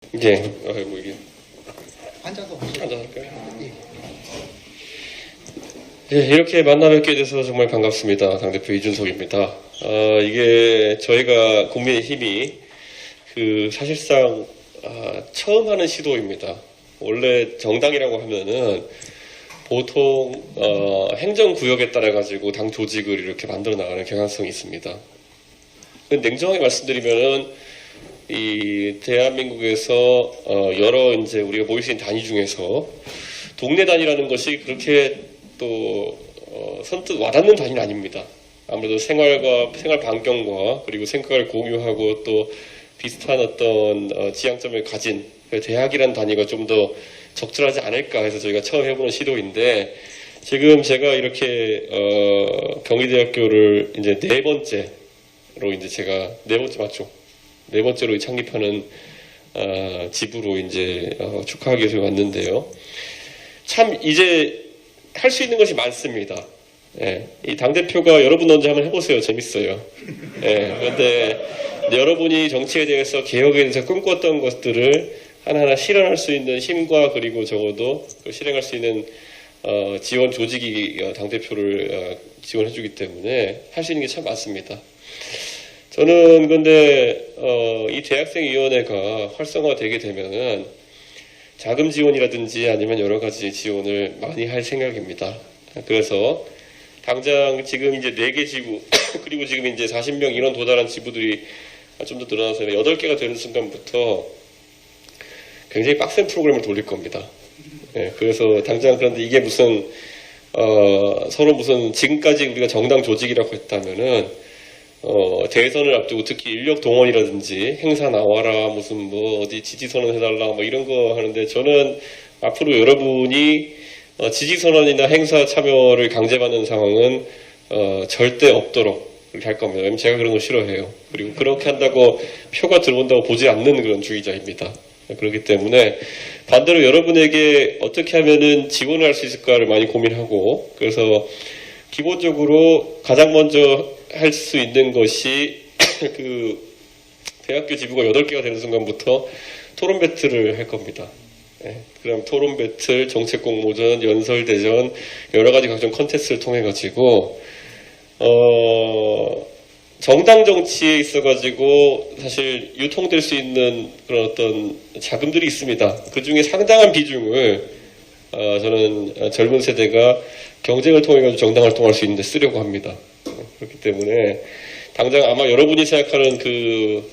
예, 뭐 이게 앉아서 앉아서 할까요? 예. 예, 이렇게 만나 뵙게 돼서 정말 반갑습니다. 당대표 이준석입니다. 이게 저희가 국민의힘이 사실상 처음 하는 시도입니다. 원래 정당이라고 하면은 보통 행정구역에 따라 가지고 당 조직을 이렇게 만들어 나가는 경향성이 있습니다. 냉정하게 말씀드리면은 이 대한민국에서 여러 이제 우리가 모일 수 있는 단위 중에서 동네 단위라는 것이 그렇게 또 선뜻 와닿는 단위는 아닙니다. 아무래도 생활 반경과 그리고 생각을 공유하고 또 비슷한 어떤 지향점을 가진 대학이라는 단위가 좀 더 적절하지 않을까 해서 저희가 처음 해보는 시도인데, 지금 제가 이렇게 경희대학교를 이제 네 번째로 이제 제가 네 번째 맞죠? 네 번째로 창립하는 집으로 이제 축하하기 위해서 왔는데요. 참 이제 할 수 있는 것이 많습니다. 예, 이 당대표가 여러분 언제 한번 해보세요. 재밌어요. 예, 그런데 여러분이 정치에 대해서 개혁에 대해서 꿈꿨던 것들을 하나하나 실현할 수 있는 힘과 그리고 적어도 실행할 수 있는 지원 조직이 당대표를 지원해주기 때문에 할 수 있는 게 참 많습니다. 저는 근데 이 대학생위원회가 활성화되게 되면은 자금 지원이라든지 아니면 여러 가지 지원을 많이 할 생각입니다. 그래서 당장 지금 이제 4개 지부 그리고 지금 이제 40명 인원 도달한 지부들이 좀 더 늘어나서 8개가 되는 순간부터 굉장히 빡센 프로그램을 돌릴 겁니다. 예, 그래서 당장 그런데 이게 무슨 서로 무슨 지금까지 우리가 정당 조직이라고 했다면은 대선을 앞두고 특히 인력 동원이라든지 행사 나와라 무슨 뭐 어디 지지선언 해달라 뭐 이런 거 하는데, 저는 앞으로 여러분이 지지선언이나 행사 참여를 강제받는 상황은 절대 없도록 그렇게 할 겁니다. 왜냐면 제가 그런 거 싫어해요. 그리고 그렇게 한다고 표가 들어온다고 보지 않는 그런 주의자입니다. 그렇기 때문에 반대로 여러분에게 어떻게 하면은 지원을 할 수 있을까를 많이 고민하고, 그래서 기본적으로 가장 먼저 할 수 있는 것이 대학교 지부가 8개가 되는 순간부터 토론 배틀을 할 겁니다. 예, 그럼 토론 배틀, 정책 공모전, 연설대전, 여러 가지 각종 컨텐츠를 통해 가지고 정당 정치에 있어가지고 사실 유통될 수 있는 그런 어떤 자금들이 있습니다. 그 중에 상당한 비중을 저는 젊은 세대가 경쟁을 통해 가지고 정당 활동할 수 있는데 쓰려고 합니다. 그렇기 때문에 당장 아마 여러분이 생각하는 그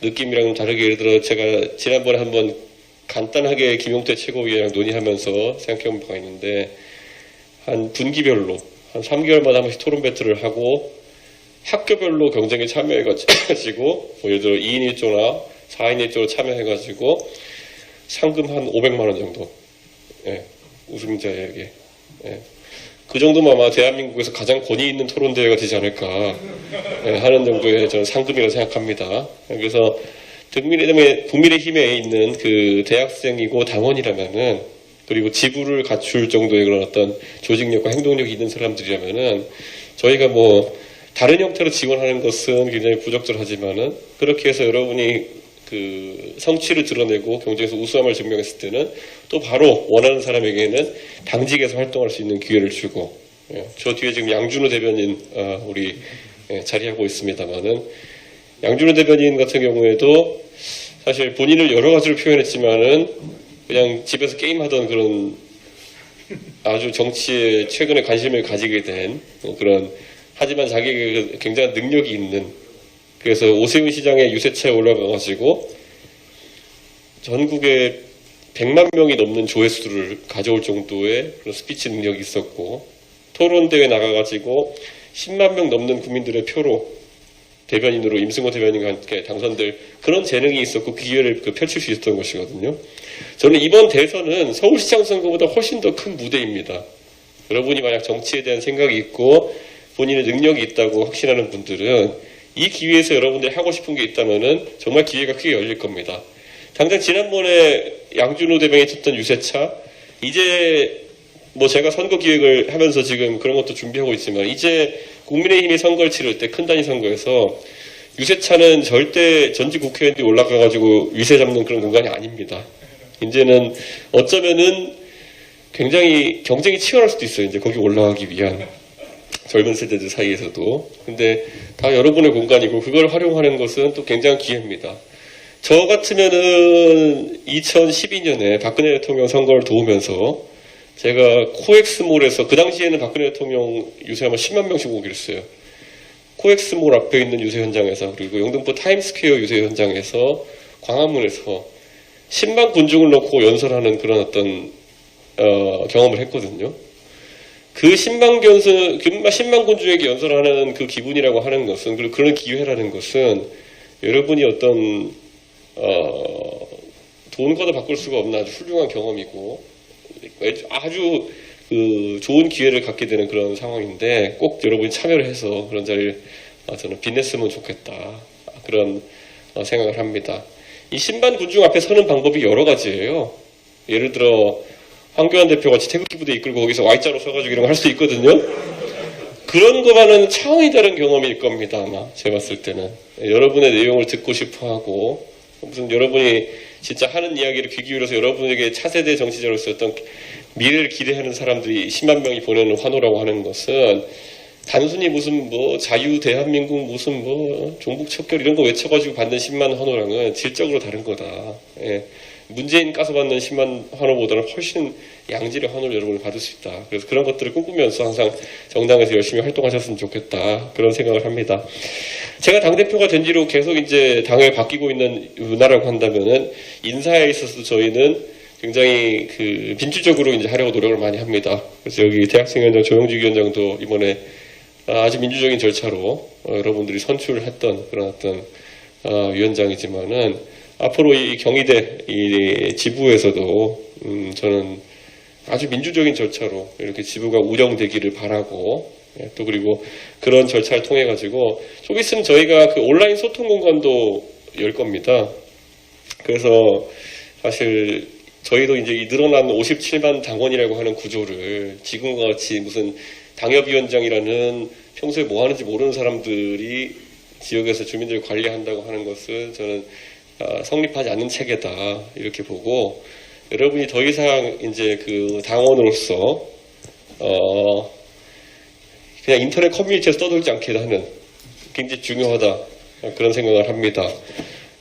느낌이랑 다르게, 예를 들어 제가 지난번에 한번 간단하게 김용태 최고위원이랑 논의하면서 생각해본 바가 있는데, 한 분기별로 한 3개월마다 한 번씩 토론 배틀을 하고 학교별로 경쟁에 참여해가지고 뭐 예를 들어 2인 1조나 4인 1조로 참여해가지고 상금 한 500만 원 정도, 예, 우승자에게, 예, 그 정도면 아마 대한민국에서 가장 권위 있는 토론 대회가 되지 않을까, 예, 하는 정도의 저는 상금이라고 생각합니다. 그래서 국민의힘에 있는 그 대학생이고 당원이라면은, 그리고 지부를 갖출 정도의 그런 어떤 조직력과 행동력이 있는 사람들이라면은, 저희가 뭐 다른 형태로 지원하는 것은 굉장히 부적절하지만은, 그렇게 해서 여러분이 그 성취를 드러내고 경쟁에서 우수함을 증명했을 때는 또 바로 원하는 사람에게는 당직에서 활동할 수 있는 기회를 주고, 예, 저 뒤에 지금 양준호 대변인 우리 자리하고 있습니다만은, 양준호 대변인 같은 경우에도 사실 본인을 여러 가지로 표현했지만은 그냥 집에서 게임하던 그런 아주 정치에 최근에 관심을 가지게 된 그런, 하지만 자기에게 굉장한 능력이 있는, 그래서 오세훈 시장의 유세차에 올라가가지고 전국에 100만 명이 넘는 조회수를 가져올 정도의 그런 스피치 능력이 있었고, 토론대회 나가가지고 10만 명 넘는 국민들의 표로 대변인으로 임승호 대변인과 함께 당선될 그런 재능이 있었고, 그 기회를 펼칠 수 있었던 것이거든요. 저는 이번 대선은 서울시장 선거보다 훨씬 더 큰 무대입니다. 여러분이 만약 정치에 대한 생각이 있고 본인의 능력이 있다고 확신하는 분들은 이 기회에서 여러분들이 하고 싶은 게 있다면은 정말 기회가 크게 열릴 겁니다. 당장 지난번에 양준호 대변인이 쳤던 유세차, 이제 뭐 제가 선거 기획을 하면서 지금 그런 것도 준비하고 있지만, 이제 국민의힘이 선거를 치를 때 큰 단위 선거에서 유세차는 절대 전직 국회의원들이 올라가가지고 위세 잡는 그런 공간이 아닙니다. 이제는 어쩌면은 굉장히 경쟁이 치열할 수도 있어요. 이제 거기 올라가기 위한 젊은 세대들 사이에서도. 근데 다 여러분의 공간이고 그걸 활용하는 것은 또 굉장한 기회입니다. 저 같으면은 2012년에 박근혜 대통령 선거를 도우면서 제가 코엑스몰에서 그 당시에는 박근혜 대통령 유세하면 10만 명씩 오기로 했어요. 코엑스몰 앞에 있는 유세 현장에서 그리고 영등포 타임스퀘어 유세 현장에서 광화문에서 10만 군중을 놓고 연설하는 그런 어떤 경험을 했거든요. 그 10만 군중에게 연설하는 그 기분이라고 하는 것은 그리고 그런 기회라는 것은 여러분이 어떤 돈 걷어 바꿀 수가 없는 아주 훌륭한 경험이고 아주 그 좋은 기회를 갖게 되는 그런 상황인데 꼭 여러분이 참여를 해서 그런 자리를 저는 빛냈으면 좋겠다 그런 생각을 합니다. 이 10만 군중 앞에 서는 방법이 여러 가지예요. 예를 들어 황교안 대표같이 태극기 부대 이끌고 거기서 Y자로 서가지고 이런 거 할 수 있거든요. 그런 거와는 차원이 다른 경험일 겁니다. 아마 제가 봤을 때는 여러분의 내용을 듣고 싶어하고 무슨 여러분이 진짜 하는 이야기를 귀 기울여서 여러분에게 차세대 정치자로서 어떤 미래를 기대하는 사람들이 10만 명이 보내는 환호라고 하는 것은 단순히 무슨 뭐 자유 대한민국 무슨 뭐 종북 척결 이런 거 외쳐가지고 받는 10만 환호랑은 질적으로 다른 거다. 예. 문재인 까서 받는 10만 환호보다는 훨씬 양질의 환호를 여러분이 받을 수 있다. 그래서 그런 것들을 꿈꾸면서 항상 정당에서 열심히 활동하셨으면 좋겠다. 그런 생각을 합니다. 제가 당대표가 된 뒤로 계속 이제 당을 바뀌고 있는 문화라고 한다면은 인사에 있어서 저희는 굉장히 그 민주적으로 이제 하려고 노력을 많이 합니다. 그래서 여기 대학생위원장 조영주 위원장도 이번에 아주 민주적인 절차로 여러분들이 선출했던 그런 어떤 위원장이지만은 앞으로 이 경희대 이 지부에서도 저는 아주 민주적인 절차로 이렇게 지부가 운영되기를 바라고 또 그리고 그런 절차를 통해 가지고 좀 있으면 저희가 그 온라인 소통 공간도 열 겁니다. 그래서 사실 저희도 이제 이 늘어난 57만 당원이라고 하는 구조를 지금과 같이 무슨 당협위원장이라는 평소에 뭐 하는지 모르는 사람들이 지역에서 주민들을 관리한다고 하는 것은 저는 성립하지 않는 체계다 이렇게 보고 여러분이 더 이상 이제 그 당원으로서 그냥 인터넷 커뮤니티에서 떠돌지 않게 하는 굉장히 중요하다 그런 생각을 합니다.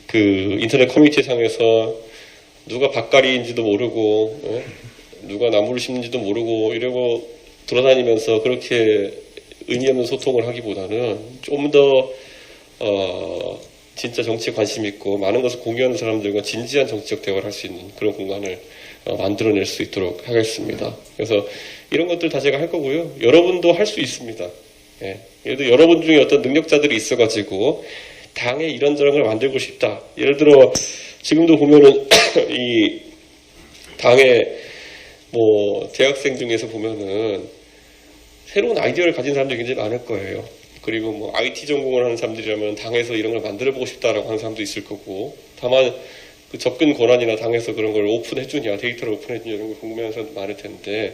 그 인터넷 커뮤니티 상에서 누가 밭갈이인지도 모르고 누가 나무를 심는지도 모르고 이러고 돌아다니면서 그렇게 의미 없는 소통을 하기보다는 좀 더 진짜 정치에 관심 있고 많은 것을 공유하는 사람들과 진지한 정치적 대화를 할 수 있는 그런 공간을 만들어낼 수 있도록 하겠습니다. 그래서 이런 것들 다 제가 할 거고요. 여러분도 할 수 있습니다. 예. 예를 들어 여러분 중에 어떤 능력자들이 있어가지고 당에 이런저런 걸 만들고 싶다. 예를 들어 지금도 보면은 이 당에 뭐 대학생 중에서 보면은 새로운 아이디어를 가진 사람들이 굉장히 많을 거예요. 그리고 뭐 IT 전공을 하는 사람들이라면 당에서 이런 걸 만들어보고 싶다라고 하는 사람도 있을 거고 다만 그 접근 권한이나 당에서 그런 걸 오픈해주냐 데이터를 오픈해주냐 이런 걸 궁금해하는 사람도 많을 텐데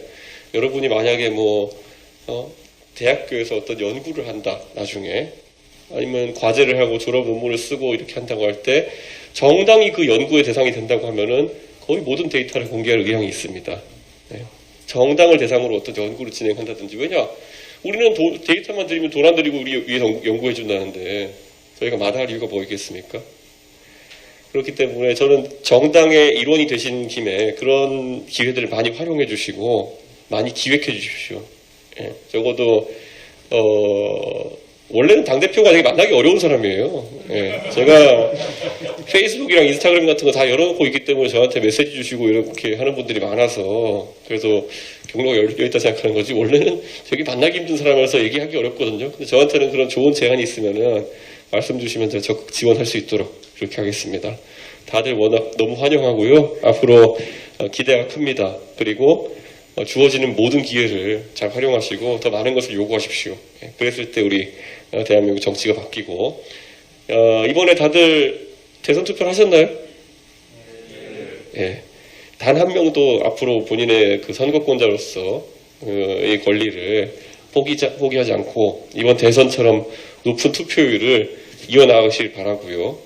여러분이 만약에 뭐 대학교에서 어떤 연구를 한다 나중에 아니면 과제를 하고 졸업 논문을 쓰고 이렇게 한다고 할 때 정당이 그 연구의 대상이 된다고 하면은 거의 모든 데이터를 공개할 의향이 있습니다. 네. 정당을 대상으로 어떤 연구를 진행한다든지 왜냐 우리는 데이터만 드리면 돈 안 들이고 우리 위해서 연구해 준다는데 저희가 마다할 이유가 뭐 있겠습니까? 그렇기 때문에 저는 정당의 일원이 되신 김에 그런 기회들을 많이 활용해 주시고 많이 기획해 주십시오. 예, 적어도 원래는 당대표가 되게 만나기 어려운 사람이에요. 예, 제가 페이스북이랑 인스타그램 같은 거 다 열어놓고 있기 때문에 저한테 메시지 주시고 이렇게 하는 분들이 많아서 그래서 경로가 열려있다 생각하는 거지 원래는 되게 만나기 힘든 사람이라서 얘기하기 어렵거든요. 근데 저한테는 그런 좋은 제안이 있으면은 말씀 주시면 제가 적극 지원할 수 있도록 그렇게 하겠습니다. 다들 워낙 너무 환영하고요. 앞으로 기대가 큽니다. 그리고 주어지는 모든 기회를 잘 활용하시고 더 많은 것을 요구하십시오. 그랬을 때 우리 대한민국 정치가 바뀌고 이번에 다들 대선 투표를 하셨나요? 네. 단 한 명도 앞으로 본인의 그 선거권자로서 이 권리를 포기하지 않고 이번 대선처럼 높은 투표율을 이어나가길 바라고요.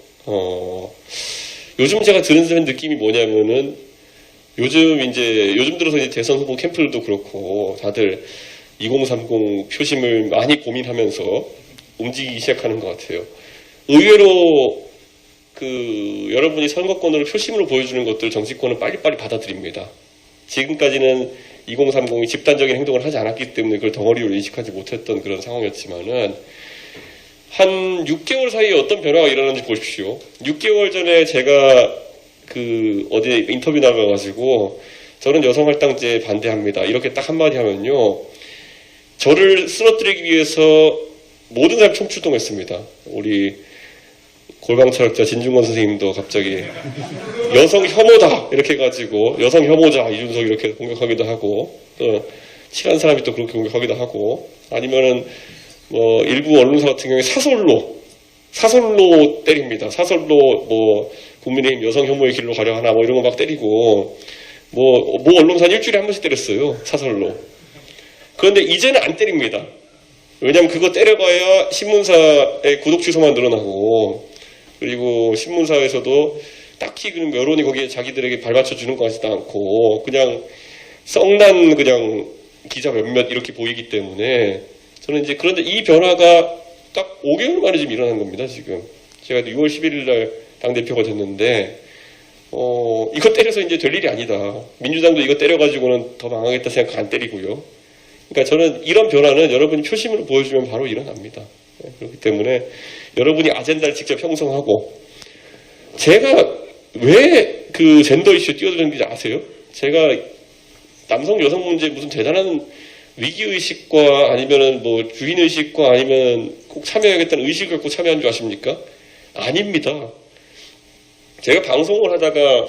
요즘 제가 드는 느낌이 뭐냐면은 요즘 들어서 이제 대선 후보 캠프들도 그렇고 다들 2030 표심을 많이 고민하면서 움직이기 시작하는 것 같아요. 의외로 여러분이 선거권으로 표심으로 보여주는 것들 정치권은 빨리빨리 받아들입니다. 지금까지는 2030이 집단적인 행동을 하지 않았기 때문에 그걸 덩어리로 인식하지 못했던 그런 상황이었지만은 한 6개월 사이에 어떤 변화가 일어났는지 보십시오. 6개월 전에 제가 어디에 인터뷰 나가가지고 저는 여성할당제 반대합니다. 이렇게 딱 한마디 하면요. 저를 쓰러뜨리기 위해서 모든 사람이 총출동했습니다. 우리 골방철학자 진중권 선생님도 갑자기 여성 혐오다 이렇게 해가지고 여성 혐오자 이준석 이렇게 공격하기도 하고 또 친한 사람이 또 그렇게 공격하기도 하고 아니면은 뭐 일부 언론사 같은 경우에 사설로 때립니다. 사설로 뭐 국민의힘 여성 혐오의 길로 가려 하나 뭐 이런 거 막 때리고 뭐 언론사는 일주일에 한 번씩 때렸어요. 사설로. 그런데 이제는 안 때립니다. 왜냐하면 그거 때려봐야 신문사의 구독 취소만 늘어나고 그리고 신문사에서도 딱히 그런 여론이 거기에 자기들에게 발맞춰 주는 것 같지도 않고 그냥 썩난 그냥 기자 몇몇 이렇게 보이기 때문에 저는 이제 그런데 이 변화가 딱 5개월 만에 지금 일어난 겁니다. 지금 제가 6월 11일 날 당대표가 됐는데 이거 때려서 이제 될 일이 아니다. 민주당도 이거 때려가지고는 더 망하겠다 생각 안 때리고요. 그러니까 저는 이런 변화는 여러분이 표심으로 보여주면 바로 일어납니다. 그렇기 때문에 여러분이 아젠다를 직접 형성하고 제가 왜 그 젠더 이슈에 뛰어드는지 아세요? 제가 남성 여성 문제에 무슨 대단한 위기의식과 아니면은 뭐 주인의식과 아니면 꼭 참여해야겠다는 의식을 갖고 참여한 줄 아십니까? 아닙니다. 제가 방송을 하다가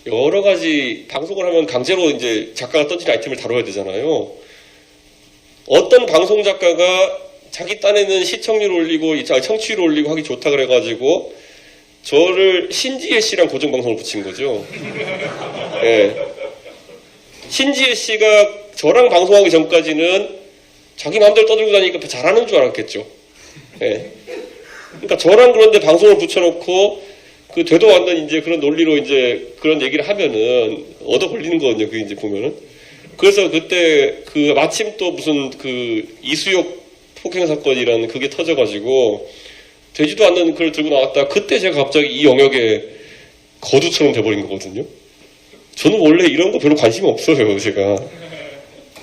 여러 가지 방송을 하면 강제로 이제 작가가 던진 아이템을 다뤄야 되잖아요. 어떤 방송 작가가 자기 딴에는 시청률 올리고 청취율 올리고 하기 좋다 그래가지고 저를 신지혜 씨랑 고정방송을 붙인 거죠. 네. 신지혜 씨가 저랑 방송하기 전까지는 자기 마음대로 떠들고 다니니까 잘하는 줄 알았겠죠. 네. 그러니까 저랑 그런데 방송을 붙여놓고 그 되도 않는 이제 그런 논리로 이제 그런 얘기를 하면은 얻어 걸리는 거거든요. 그 이제 보면은. 그래서 그때 마침 또 무슨 이수역 폭행 사건이라는 그게 터져가지고 되지도 않는 글을 들고 나왔다. 그때 제가 갑자기 이 영역에 거두처럼 돼버린 거거든요. 저는 원래 이런 거 별로 관심이 없어요, 제가.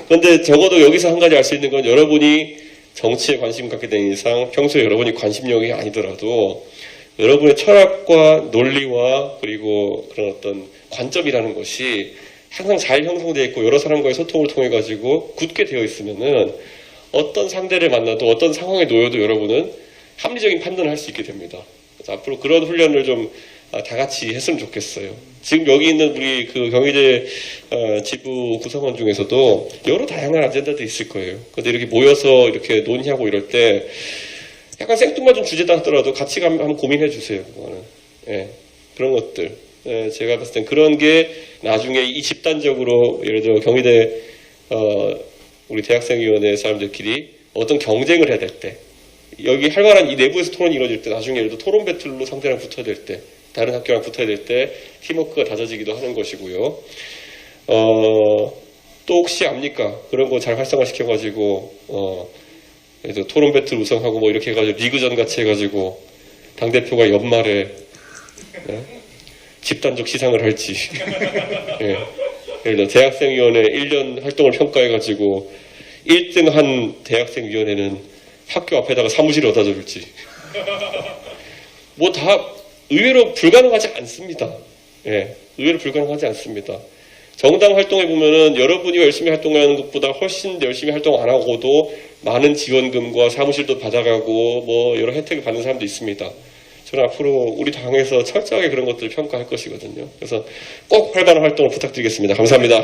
그런데 적어도 여기서 한 가지 알 수 있는 건 여러분이 정치에 관심 갖게 된 이상 평소에 여러분이 관심 영역이 아니더라도 여러분의 철학과 논리와 그리고 그런 어떤 관점이라는 것이 항상 잘 형성되어 있고 여러 사람과의 소통을 통해 가지고 굳게 되어 있으면은 어떤 상대를 만나도 어떤 상황에 놓여도 여러분은 합리적인 판단을 할 수 있게 됩니다. 그래서 앞으로 그런 훈련을 좀 다 같이 했으면 좋겠어요. 지금 여기 있는 우리 경희대 지부 구성원 중에서도 여러 다양한 아젠다들이 있을 거예요. 그런데 이렇게 모여서 이렇게 논의하고 이럴 때 약간 생뚱맞은 주제다 하더라도 같이 한번 고민해 주세요. 그거는. 예, 그런 것들. 예, 제가 봤을 땐 그런 게 나중에 이 집단적으로 예를 들어 경희대 우리 대학생위원회 사람들끼리 어떤 경쟁을 해야 될 때 여기 활발한 이 내부에서 토론이 이루어질 때 나중에 예를 들어 토론 배틀로 상대랑 붙어야 될 때 다른 학교랑 붙어야 될 때 팀워크가 다져지기도 하는 것이고요. 또 혹시 압니까? 그런 거 잘 활성화시켜가지고 토론 배틀 우승하고 뭐 이렇게 해가지고 리그전 같이 해가지고 당대표가 연말에 집단적 시상을 할지 예. 예를 들어 대학생위원회 1년 활동을 평가해가지고 1등 한 대학생위원회는 학교 앞에다가 사무실을 얻어 줄지 뭐 다 의외로 불가능하지 않습니다. 예, 의외로 불가능하지 않습니다. 정당 활동에 보면은 여러분이 열심히 활동하는 것보다 훨씬 열심히 활동 안 하고도 많은 지원금과 사무실도 받아가고 뭐 여러 혜택을 받는 사람도 있습니다. 저는 앞으로 우리 당에서 철저하게 그런 것들을 평가할 것이거든요. 그래서 꼭 활발한 활동을 부탁드리겠습니다. 감사합니다.